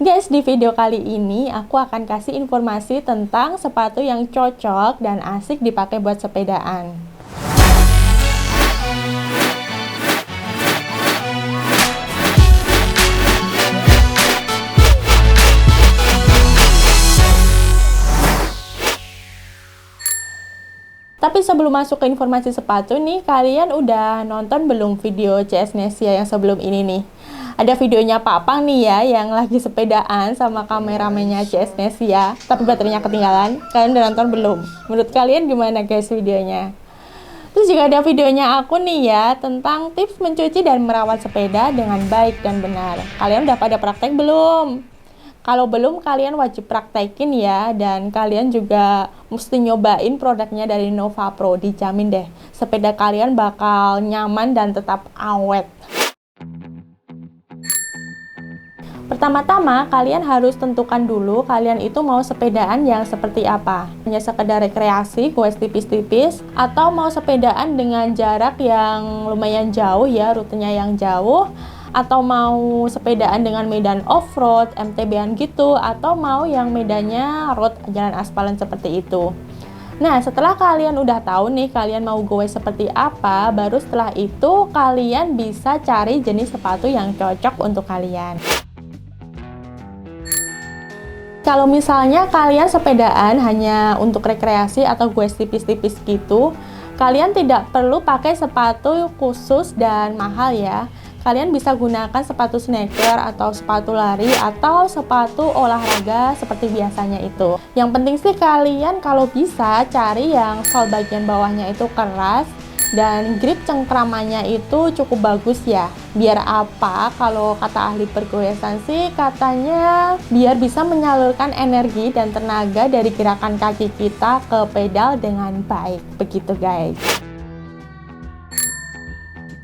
Guys, di video kali ini aku akan kasih informasi tentang sepatu yang cocok dan asik dipakai buat sepedaan. Tapi sebelum masuk ke informasi sepatu nih, kalian udah nonton belum video CS Nesia yang sebelum ini nih? Ada videonya Papang nih ya, yang lagi sepedaan sama kameramennya CS Nesia, tapi baterainya ketinggalan. Kalian udah nonton belum? Menurut kalian gimana guys videonya? Terus juga ada videonya aku nih ya, tentang tips mencuci dan merawat sepeda dengan baik dan benar. Kalian udah pada praktek belum? Kalau belum, kalian wajib praktekin ya, dan kalian juga mesti nyobain produknya dari Nova Pro. Dijamin deh, sepeda kalian bakal nyaman dan tetap awet. Pertama-tama, kalian harus tentukan dulu kalian itu mau sepedaan yang seperti apa. Hanya sekedar rekreasi, goes tipis-tipis, atau mau sepedaan dengan jarak yang lumayan jauh ya, rutenya yang jauh, atau mau sepedaan dengan medan off-road, MTB-an gitu, atau mau yang medannya road, jalan aspalan seperti itu. Nah, setelah kalian udah tahu nih kalian mau goes seperti apa, baru setelah itu kalian bisa cari jenis sepatu yang cocok untuk kalian. Kalau misalnya kalian sepedaan hanya untuk rekreasi atau goes tipis-tipis gitu, kalian tidak perlu pakai sepatu khusus dan mahal ya. Kalian bisa gunakan sepatu sneaker atau sepatu lari atau sepatu olahraga seperti biasanya itu. Yang penting sih kalian kalau bisa cari yang sol bagian bawahnya itu keras dan grip cengkramannya itu cukup bagus ya. Biar apa? Kalau kata ahli pergoesan sih katanya biar bisa menyalurkan energi dan tenaga dari gerakan kaki kita ke pedal dengan baik. Begitu guys.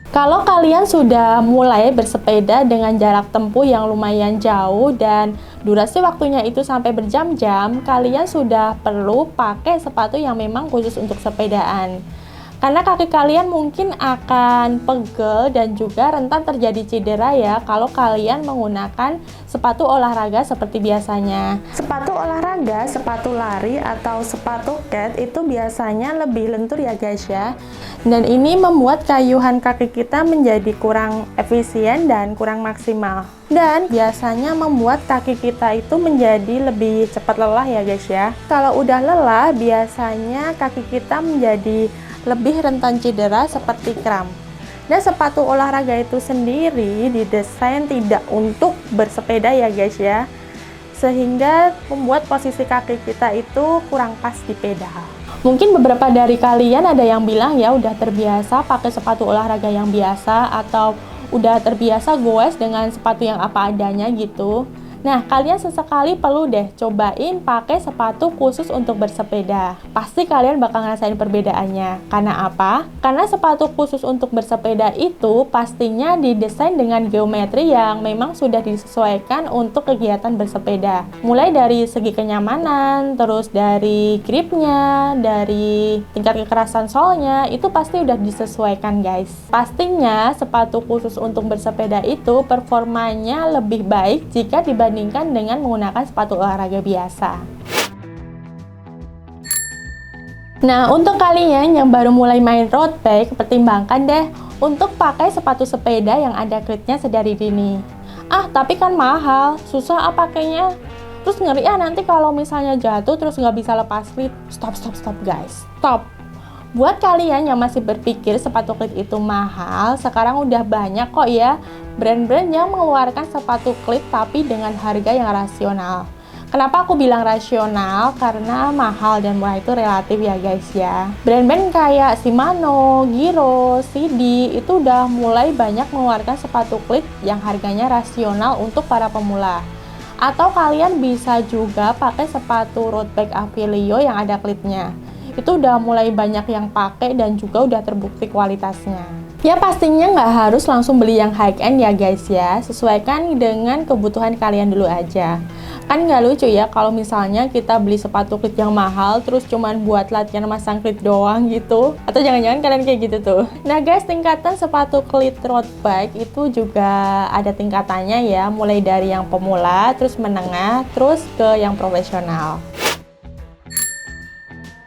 Kalau kalian sudah mulai bersepeda dengan jarak tempuh yang lumayan jauh dan durasi waktunya itu sampai berjam-jam, kalian sudah perlu pakai sepatu yang memang khusus untuk sepedaan. Karena kaki kalian mungkin akan pegel dan juga rentan terjadi cedera ya kalau kalian menggunakan sepatu olahraga seperti biasanya. Sepatu olahraga, sepatu lari atau sepatu kets itu biasanya lebih lentur ya guys ya. Dan ini membuat kayuhan kaki kita menjadi kurang efisien dan kurang maksimal. Dan biasanya membuat kaki kita itu menjadi lebih cepat lelah ya guys ya. Kalau udah lelah, biasanya kaki kita menjadi lebih rentan cedera seperti kram. Dan sepatu olahraga itu sendiri didesain tidak untuk bersepeda ya guys ya, sehingga membuat posisi kaki kita itu kurang pas di pedal. Mungkin beberapa dari kalian ada yang bilang ya udah terbiasa pakai sepatu olahraga yang biasa atau udah terbiasa goes dengan sepatu yang apa adanya gitu. Nah, kalian sesekali perlu deh cobain pakai sepatu khusus untuk bersepeda. Pasti kalian bakal ngerasain perbedaannya. Karena apa? Karena sepatu khusus untuk bersepeda itu pastinya didesain dengan geometri yang memang sudah disesuaikan untuk kegiatan bersepeda. Mulai dari segi kenyamanan, terus dari gripnya, dari tingkat kekerasan solnya, itu pasti udah disesuaikan guys. Pastinya sepatu khusus untuk bersepeda itu performanya lebih baik jika dibandingkan dengan menggunakan sepatu olahraga biasa. Nah, untuk kalian yang baru mulai main road bike, pertimbangkan deh untuk pakai sepatu sepeda yang ada klitnya sedari dini. Ah, tapi kan mahal, susah pakainya. Terus ngeri nanti kalau misalnya jatuh terus nggak bisa lepas klit. Stop guys, stop. Buat kalian yang masih berpikir sepatu klit itu mahal, sekarang udah banyak kok ya brand-brand yang mengeluarkan sepatu klit tapi dengan harga yang rasional. Kenapa aku bilang rasional? Karena mahal dan murah itu relatif ya guys ya. Brand-brand kayak Shimano, Giro, CD itu udah mulai banyak mengeluarkan sepatu klit yang harganya rasional untuk para pemula. Atau kalian bisa juga pakai sepatu road bike Avilio yang ada klitnya. Itu udah mulai banyak yang pakai dan juga udah terbukti kualitasnya. Ya pastinya nggak harus langsung beli yang high end ya guys ya, sesuaikan dengan kebutuhan kalian dulu aja. Kan nggak lucu ya kalau misalnya kita beli sepatu klit yang mahal terus cuman buat latihan masang klit doang gitu. Atau jangan-jangan kalian kayak gitu tuh. Nah guys, tingkatan sepatu klit road bike itu juga ada tingkatannya ya. Mulai dari yang pemula, terus menengah, terus ke yang profesional.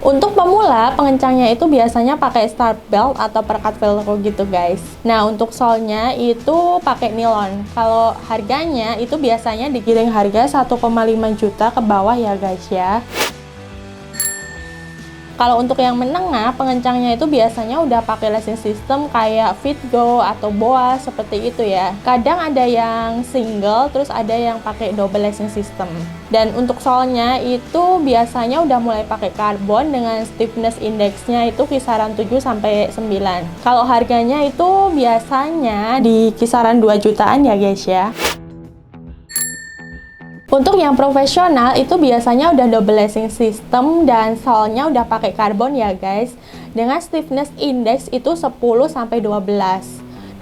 Untuk pemula, pengencangnya itu biasanya pakai start belt atau perekat velcro gitu guys. Nah, untuk solnya itu pakai nilon. Kalau harganya itu biasanya digiring harga 1,5 juta ke bawah ya guys ya. Kalau untuk yang menengah, pengencangnya itu biasanya udah pakai lacing system kayak Fitgo atau Boa seperti itu ya. Kadang ada yang single, terus ada yang pakai double lacing system. Dan untuk solnya itu biasanya udah mulai pakai karbon dengan stiffness indexnya itu kisaran 7-9. Kalau harganya itu biasanya di kisaran 2 jutaan ya guys ya. Untuk yang profesional itu biasanya udah double lacing system dan solnya udah pakai karbon ya guys. Dengan stiffness index itu 10-12.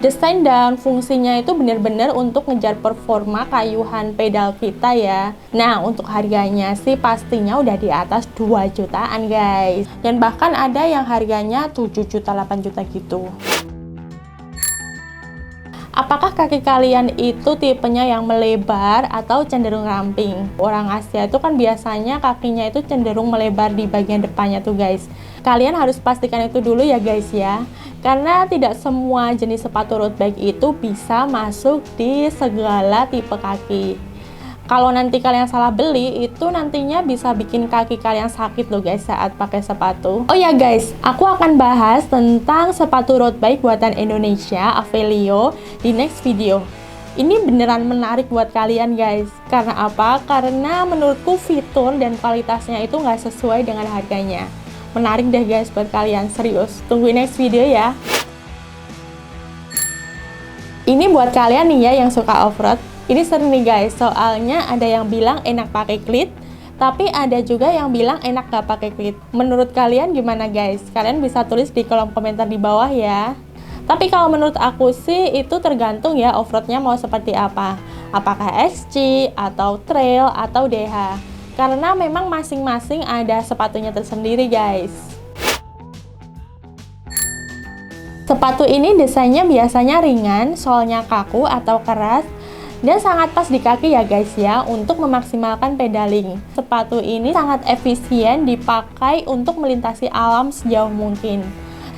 Desain dan fungsinya itu benar-benar untuk ngejar performa kayuhan pedal kita ya. Nah, untuk harganya sih pastinya udah di atas 2 jutaan guys. Dan bahkan ada yang harganya 7 juta, 8 juta gitu. Apakah kaki kalian itu tipenya yang melebar atau cenderung ramping? Orang Asia itu kan biasanya kakinya itu cenderung melebar di bagian depannya tuh guys. Kalian harus pastikan itu dulu ya guys ya. Karena tidak semua jenis sepatu road bike itu bisa masuk di segala tipe kaki. Kalau nanti kalian salah beli, itu nantinya bisa bikin kaki kalian sakit loh guys saat pakai sepatu. Oh ya guys, aku akan bahas tentang sepatu road bike buatan Indonesia, Avelio, di next video. Ini beneran menarik buat kalian guys. Karena apa? Karena menurutku fitur dan kualitasnya itu nggak sesuai dengan harganya. Menarik deh guys buat kalian, serius. Tungguin next video ya. Ini buat kalian nih ya yang suka off-road. Ini seru nih guys, soalnya ada yang bilang enak pakai klit, tapi ada juga yang bilang enak gak pakai klit. Menurut kalian gimana guys? Kalian bisa tulis di kolom komentar di bawah ya. Tapi kalau menurut aku sih itu tergantung ya off-roadnya mau seperti apa. Apakah XC, atau trail, atau DH. Karena memang masing-masing ada sepatunya tersendiri guys. Sepatu ini desainnya biasanya ringan, solnya kaku atau keras, dan sangat pas di kaki ya guys ya untuk memaksimalkan pedaling. Sepatu ini sangat efisien dipakai untuk melintasi alam sejauh mungkin.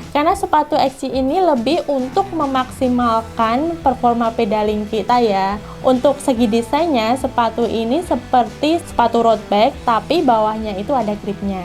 Karena sepatu XC ini lebih untuk memaksimalkan performa pedaling kita ya. Untuk segi desainnya, sepatu ini seperti sepatu road bike tapi bawahnya itu ada gripnya.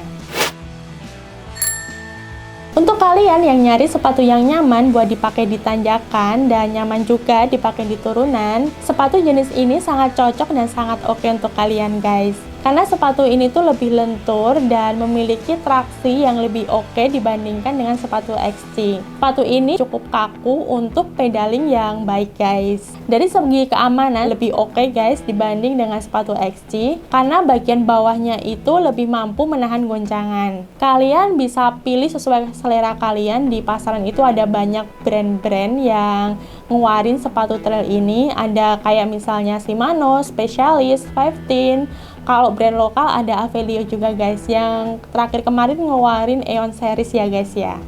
Untuk kalian yang nyari sepatu yang nyaman buat dipakai di tanjakan dan nyaman juga dipakai di turunan, sepatu jenis ini sangat cocok dan sangat oke untuk kalian guys. Karena sepatu ini tuh lebih lentur dan memiliki traksi yang lebih oke dibandingkan dengan sepatu XC. Sepatu ini cukup kaku untuk pedaling yang baik guys. Dari segi keamanan lebih oke guys dibanding dengan sepatu XC, karena bagian bawahnya itu lebih mampu menahan goncangan. Kalian bisa pilih sesuai selera kalian. Di pasaran itu ada banyak brand-brand yang ngeluarin sepatu trail ini. Ada kayak misalnya Shimano, Specialist, 15. Kalau brand lokal ada Avelio juga guys, yang terakhir kemarin ngeluarin Aeon series ya guys ya.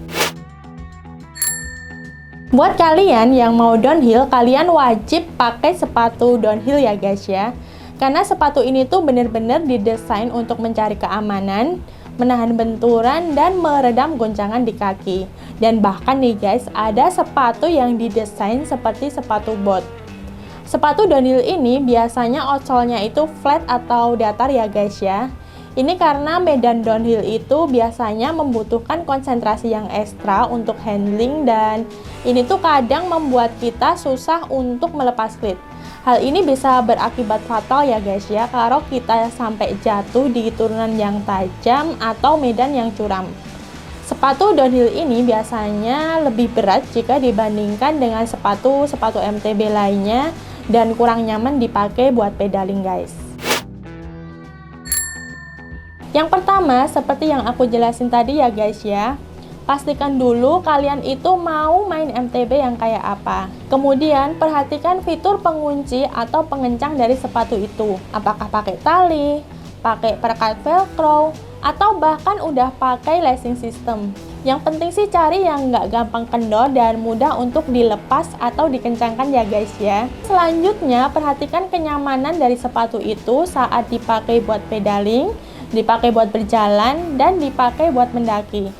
Buat kalian yang mau downhill, kalian wajib pakai sepatu downhill ya guys ya. Karena sepatu ini tuh bener-bener didesain untuk mencari keamanan, menahan benturan, dan meredam goncangan di kaki. Dan bahkan nih guys, ada sepatu yang didesain seperti sepatu bot. Sepatu downhill ini biasanya outsole-nya itu flat atau datar ya guys ya. Ini karena medan downhill itu biasanya membutuhkan konsentrasi yang ekstra untuk handling, dan ini tuh kadang membuat kita susah untuk melepas klit. Hal ini bisa berakibat fatal ya guys ya, kalau kita sampai jatuh di turunan yang tajam atau medan yang curam. Sepatu downhill ini biasanya lebih berat jika dibandingkan dengan sepatu MTB lainnya, dan kurang nyaman dipakai buat pedaling guys. Yang pertama, seperti yang aku jelasin tadi ya guys ya, pastikan dulu kalian itu mau main MTB yang kayak apa. Kemudian perhatikan fitur pengunci atau pengencang dari sepatu itu. Apakah pakai tali, pakai perekat velcro, atau bahkan udah pakai lacing system. Yang penting sih cari yang nggak gampang kendor dan mudah untuk dilepas atau dikencangkan ya guys ya. Selanjutnya perhatikan kenyamanan dari sepatu itu saat dipakai buat pedaling, dipakai buat berjalan, dan dipakai buat mendaki.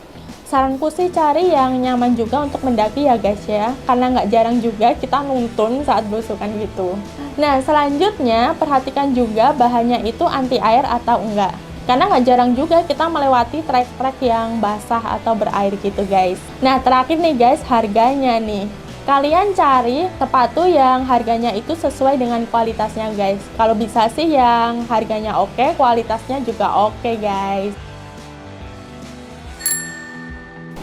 Saranku sih cari yang nyaman juga untuk mendaki ya guys ya, karena nggak jarang juga kita nuntun saat belusukan gitu. Nah selanjutnya perhatikan juga bahannya itu anti air atau enggak, karena nggak jarang juga kita melewati trek-trek yang basah atau berair gitu guys. Nah terakhir nih guys, harganya nih. Kalian cari sepatu yang harganya itu sesuai dengan kualitasnya guys. Kalau bisa sih yang harganya oke, kualitasnya juga oke guys.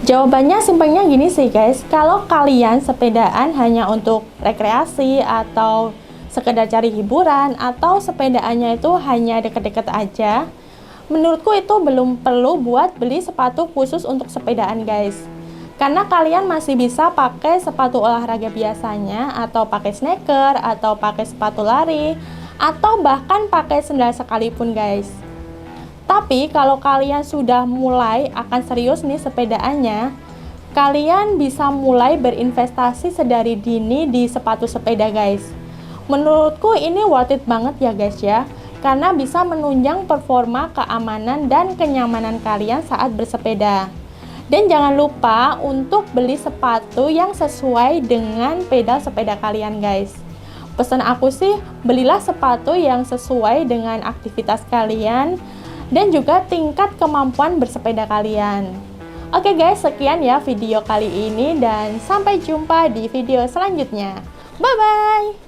Jawabannya simpelnya gini sih guys, kalau kalian sepedaan hanya untuk rekreasi atau sekedar cari hiburan atau sepedaannya itu hanya deket-deket aja, menurutku itu belum perlu buat beli sepatu khusus untuk sepedaan guys. Karena kalian masih bisa pakai sepatu olahraga biasanya, atau pakai sneaker, atau pakai sepatu lari, atau bahkan pakai sendal sekalipun guys. Tapi kalau kalian sudah mulai akan serius nih sepedaannya, kalian bisa mulai berinvestasi sedari dini di sepatu sepeda guys. Menurutku ini worth it banget ya guys ya, karena bisa menunjang performa, keamanan, dan kenyamanan kalian saat bersepeda. Dan jangan lupa untuk beli sepatu yang sesuai dengan pedal sepeda kalian guys. Pesan aku sih, belilah sepatu yang sesuai dengan aktivitas kalian dan juga tingkat kemampuan bersepeda kalian. Oke guys, sekian ya video kali ini dan sampai jumpa di video selanjutnya. Bye bye.